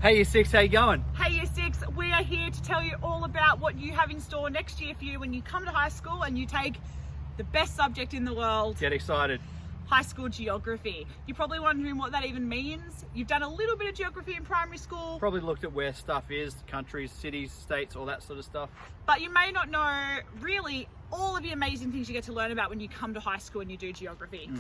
Hey Year 6, how you going? Hey Year 6, we are here to tell you all about what you have in store next year for you when you come to high school and you take the best subject in the world. Get excited. High school geography. You're probably wondering what that even means. You've done a little bit of geography in primary school. Probably looked at where stuff is, countries, cities, states, all that sort of stuff. But you may not know really all of the amazing things you get to learn about when you come to high school and you do geography.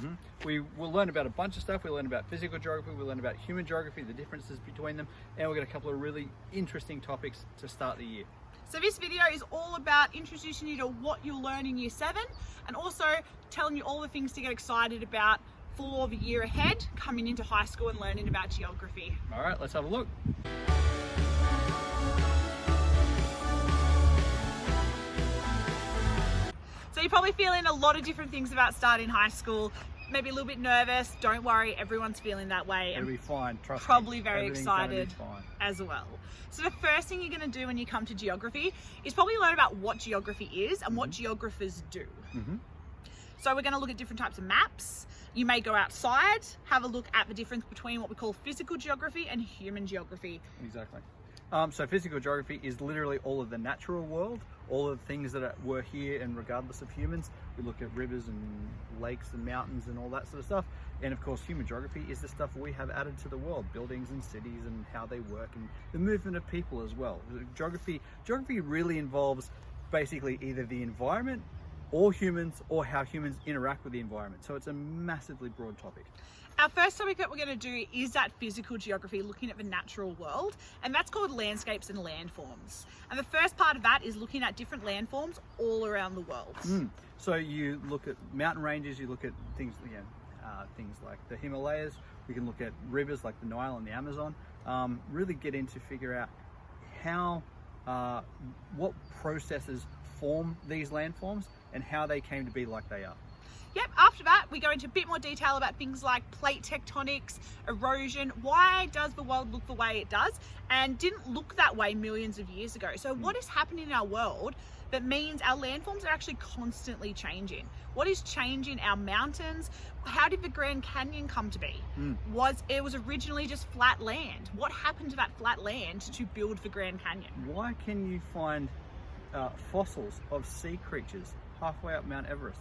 We will learn about a bunch of stuff. We learn about physical geography, we learn about human geography, the differences between them, and we've got a couple of really interesting topics to start the year. So this video is all about introducing you to what you'll learn in Year 7 and also telling you all the things to get excited about for the year ahead coming into high school and learning about geography. All right, let's have a look. So you're probably feeling a lot of different things about starting high school. Maybe a little bit nervous. Don't worry, everyone's feeling that way. It'll be fine, trust me. Probably very Everything's gonna be excited fine. as well. So the first thing you're going to do when you come to geography is probably learn about what geography is and what geographers do. So we're going to look at different types of maps. You may go outside, have a look at the difference between what we call physical geography and human geography. Exactly. So physical geography is literally all of the natural world, all of the things that were here and regardless of humans. We look at rivers and lakes and mountains and all that sort of stuff. And of course, human geography is the stuff we have added to the world, buildings and cities and how they work and the movement of people as well. Geography really involves basically either the environment or humans or how humans interact with the environment. So it's a massively broad topic. Our first topic that we're going to do is that physical geography, looking at the natural world, and that's called landscapes and landforms. And the first part of that is looking at different landforms all around the world. So you look at mountain ranges, you look at things, things like the Himalayas. We can look at rivers like the Nile and the Amazon. Really get in to figure out how, what processes form these landforms and how they came to be like they are. Yep, after that we go into a bit more detail about things like plate tectonics, erosion, why does the world look the way it does and didn't look that way millions of years ago. So what is happening in our world that means our landforms are actually constantly changing? What is changing our mountains? How did the Grand Canyon come to be? It was originally just flat land. What happened to that flat land to build the Grand Canyon? Why can you find fossils of sea creatures halfway up Mount Everest?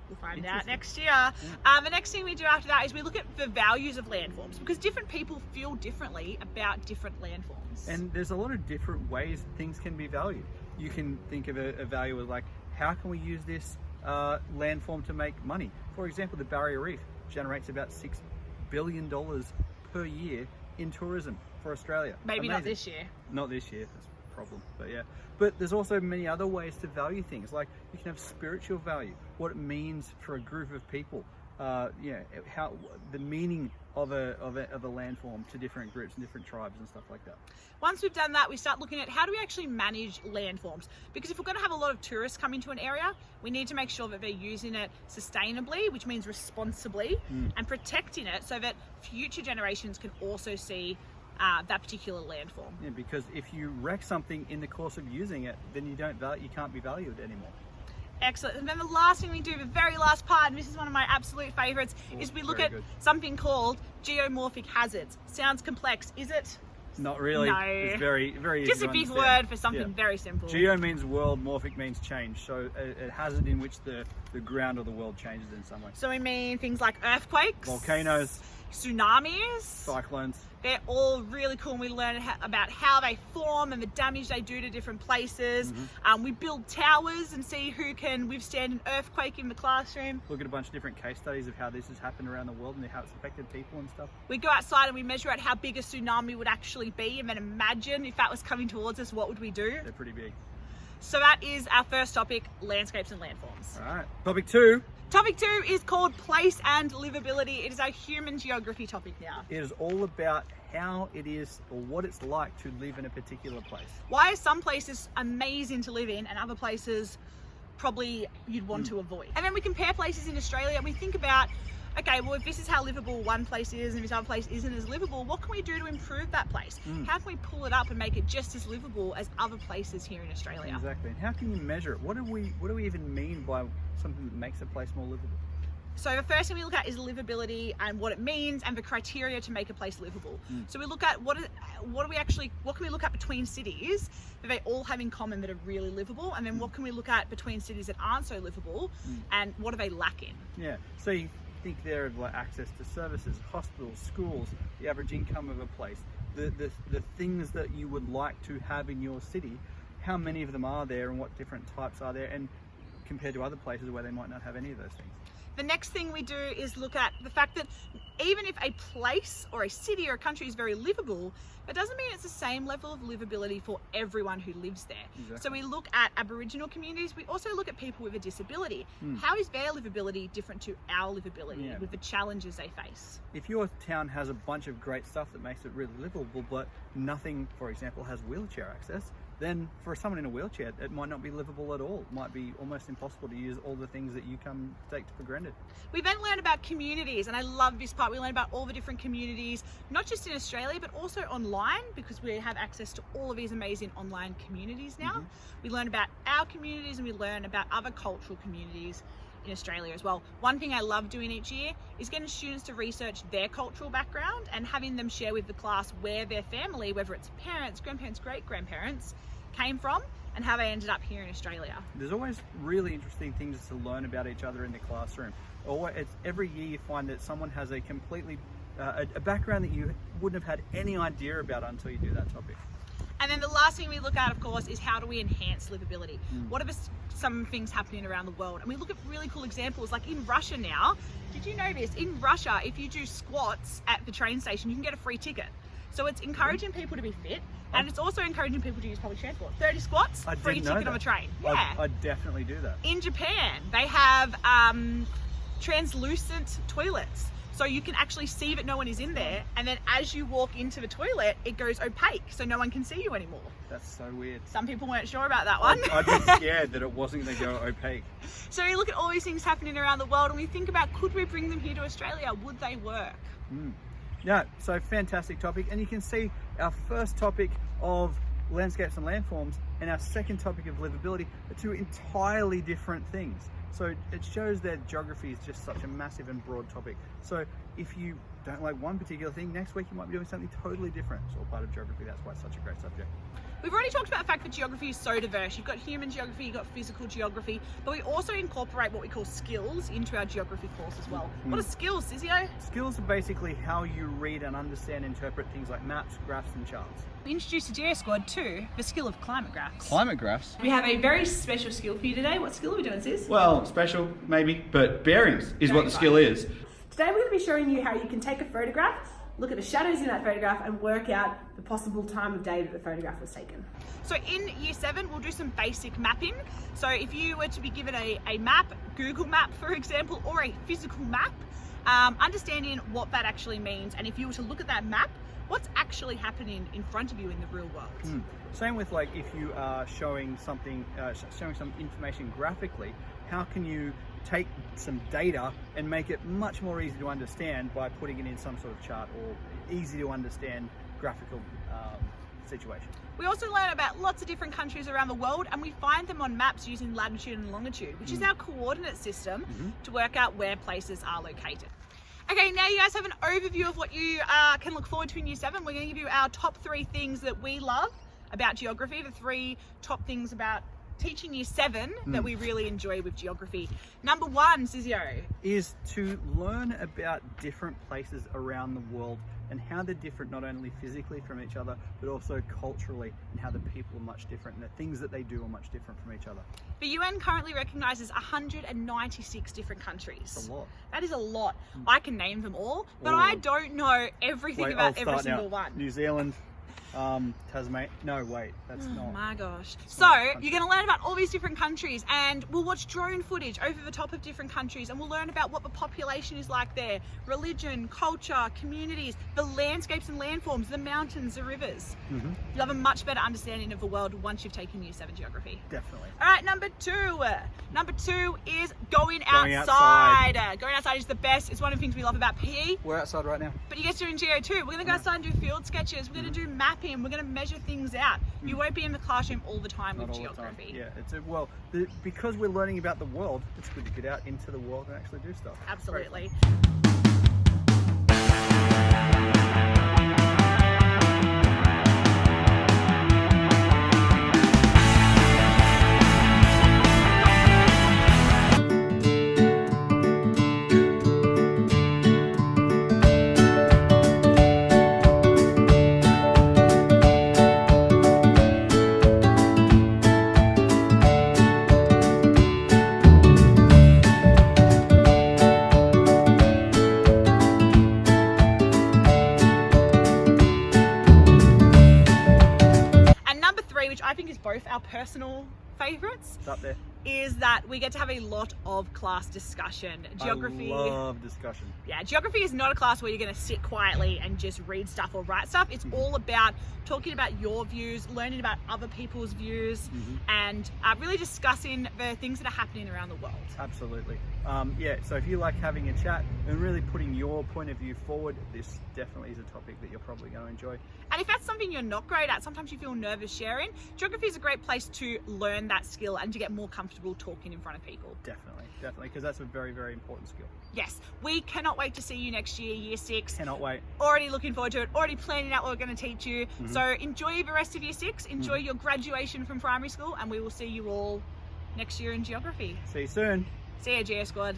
We'll find out next year. The next thing we do after that is we look at the values of landforms because different people feel differently about different landforms. And there's a lot of different ways things can be valued. You can think of a value as like, how can we use this landform to make money? For example, the Barrier Reef generates about $6 billion per year in tourism for Australia. Maybe not this year. Not this year, that's a problem, but yeah. But there's also many other ways to value things, like you can have spiritual value, what it means for a group of people, how the meaning of a landform to different groups and different tribes and stuff like that. Once we've done that, we start looking at how do we actually manage landforms? Because if we're going to have a lot of tourists coming to an area, we need to make sure that they're using it sustainably, which means responsibly, and protecting it so that future generations can also see that particular landform. Yeah, because if you wreck something in the course of using it, then you can't be valued anymore. Excellent. And then the last thing we do, the very last part, and this is one of my absolute favorites, is we look at something called geomorphic hazards. Sounds complex, is it? Not really. No. It's very, very easy just a big word for something very simple. Geo means world, morphic means change. So a hazard in which the ground or the world changes in some way. So we mean things like earthquakes, volcanoes, tsunamis, cyclones. They're all really cool, and we learn about how they form and the damage they do to different places. We build towers and see who can withstand an earthquake in the classroom. Look at a bunch of different case studies of how this has happened around the world and how it's affected people and stuff. We go outside and we measure out how big a tsunami would actually be, and then imagine if that was coming towards us, what would we do? They're pretty big. So that is our first topic, landscapes and landforms. All right, topic 2. Topic 2 is called place and livability. It is our human geography topic now. It is all about how it is or what it's like to live in a particular place. Why are some places amazing to live in and other places probably you'd want to avoid? And then we compare places in Australia and we think about, okay, well, if this is how livable one place is and this other place isn't as livable, what can we do to improve that place? How can we pull it up and make it just as livable as other places here in Australia? Exactly. And how can you measure it? What do we even mean by something that makes a place more livable? So the first thing we look at is livability and what it means and the criteria to make a place livable. So we look at what can we look at between cities that they all have in common that are really livable, and then what can we look at between cities that aren't so livable and what do they lack in? Yeah, so you think there of like access to services, hospitals, schools, the average income of a place, the things that you would like to have in your city, how many of them are there and what different types are there, and compared to other places where they might not have any of those things. The next thing we do is look at the fact that even if a place or a city or a country is very livable, that doesn't mean it's the same level of livability for everyone who lives there. Exactly. So we look at Aboriginal communities, we also look at people with a disability. How is their livability different to our livability with the challenges they face? If your town has a bunch of great stuff that makes it really livable, but nothing, for example, has wheelchair access, then for someone in a wheelchair, it might not be livable at all. It might be almost impossible to use all the things that you come take for granted. We then learn about communities, and I love this part. We learn about all the different communities, not just in Australia, but also online, because we have access to all of these amazing online communities now. We learn about our communities and we learn about other cultural communities in Australia as well. One thing I love doing each year is getting students to research their cultural background and having them share with the class where their family, whether it's parents, grandparents, great-grandparents, came from and how they ended up here in Australia. There's always really interesting things to learn about each other in the classroom. Every year you find that someone has a completely a background that you wouldn't have had any idea about until you do that topic. And then the last thing we look at, of course, is how do we enhance livability? What are some things happening around the world? And we look at really cool examples, like in Russia now. Did you know this? In Russia, if you do squats at the train station, you can get a free ticket. So it's encouraging people to be fit, and it's also encouraging people to use public transport. 30 squats, free ticket on a train. Yeah. I'd definitely do that. In Japan, they have translucent toilets. So you can actually see that no one is in there, and then as you walk into the toilet, it goes opaque, so no one can see you anymore. That's so weird. Some people weren't sure about that one. I'd be scared that it wasn't going to go opaque. So we look at all these things happening around the world, and we think about, could we bring them here to Australia? Would they work? Yeah, so fantastic topic. And you can see our first topic of landscapes and landforms and our second topic of livability are two entirely different things. So it shows that geography is just such a massive and broad topic. So if you don't like one particular thing, next week you might be doing something totally different. It's all part of geography. That's why it's such a great subject. We've already talked about the fact that geography is so diverse. You've got human geography, you've got physical geography, but we also incorporate what we call skills into our geography course as well. What are skills, Cizzio? Skills are basically how you read and understand and interpret things like maps, graphs and charts. We introduced the Geo Squad to the skill of climate graphs. Climate graphs? We have a very special skill for you today. What skill are we doing, Ciz? Well, special maybe, but bearings is what the skill is. Today we're going to be showing you how you can take a photograph, look at the shadows in that photograph and work out the possible time of day that the photograph was taken. So in year 7, we'll do some basic mapping. So if you were to be given a map, Google Map for example, or a physical map, understanding what that actually means, and if you were to look at that map, what's actually happening in front of you in the real world. Same with like if you are showing something, showing some information graphically, how can you take some data and make it much more easy to understand by putting it in some sort of chart or easy to understand graphical situation. We also learn about lots of different countries around the world, and we find them on maps using latitude and longitude, which is our coordinate system to work out where places are located. Okay, now you guys have an overview of what you can look forward to in year 7. We're going to give you our top 3 things that we love about geography, the 3 top things about teaching year 7 that we really enjoy with geography. Number 1, Cizzio, is to learn about different places around the world and how they're different, not only physically from each other, but also culturally, and how the people are much different and the things that they do are much different from each other. The UN currently recognises 196 different countries. That's a lot. That is a lot. I can name them all, but I don't know everything about every single one. New Zealand, Tasmania. No, wait, that's not. Oh my gosh. So you're going to learn about all these different countries, and we'll watch drone footage over the top of different countries, and we'll learn about what the population is like there, religion, culture, communities, the landscapes and landforms, the mountains, the rivers. You'll have a much better understanding of the world once you've taken year 7 geography. Definitely. All right, number 2. Number 2 is going outside. Going outside is the best. It's one of the things we love about PE. We're outside right now. But you guys are doing Geo too. We're going to go outside and do field sketches. We're going to do mapping. mapping and we're going to measure things out. You won't be in the classroom all the time Not with all the time. geography. Yeah, because we're learning about the world, it's good to get out into the world and actually do stuff. Absolutely. And number 3, which I think is both our personal favourites, It's up there. is that we get to have a lot of class discussion. Geography. I love discussion. Yeah, geography is not a class where you're going to sit quietly and just read stuff or write stuff. It's all about talking about your views, learning about other people's views, and really discussing the things that are happening around the world. Absolutely. Yeah, so if you like having a chat and really putting your point of view forward, this definitely is a topic that you're probably going to enjoy. And if that's something you're not great at, sometimes you feel nervous sharing, geography is a great place to learn that skill and to get more comfortable talking in front of people. Definitely, because that's a very, very important skill. Yes, we cannot wait to see you next year, year 6. Cannot wait. Already looking forward to it, already planning out what we're going to teach you. So enjoy the rest of year 6, enjoy your graduation from primary school, and we will see you all next year in geography. See you soon. See ya, GS Squad.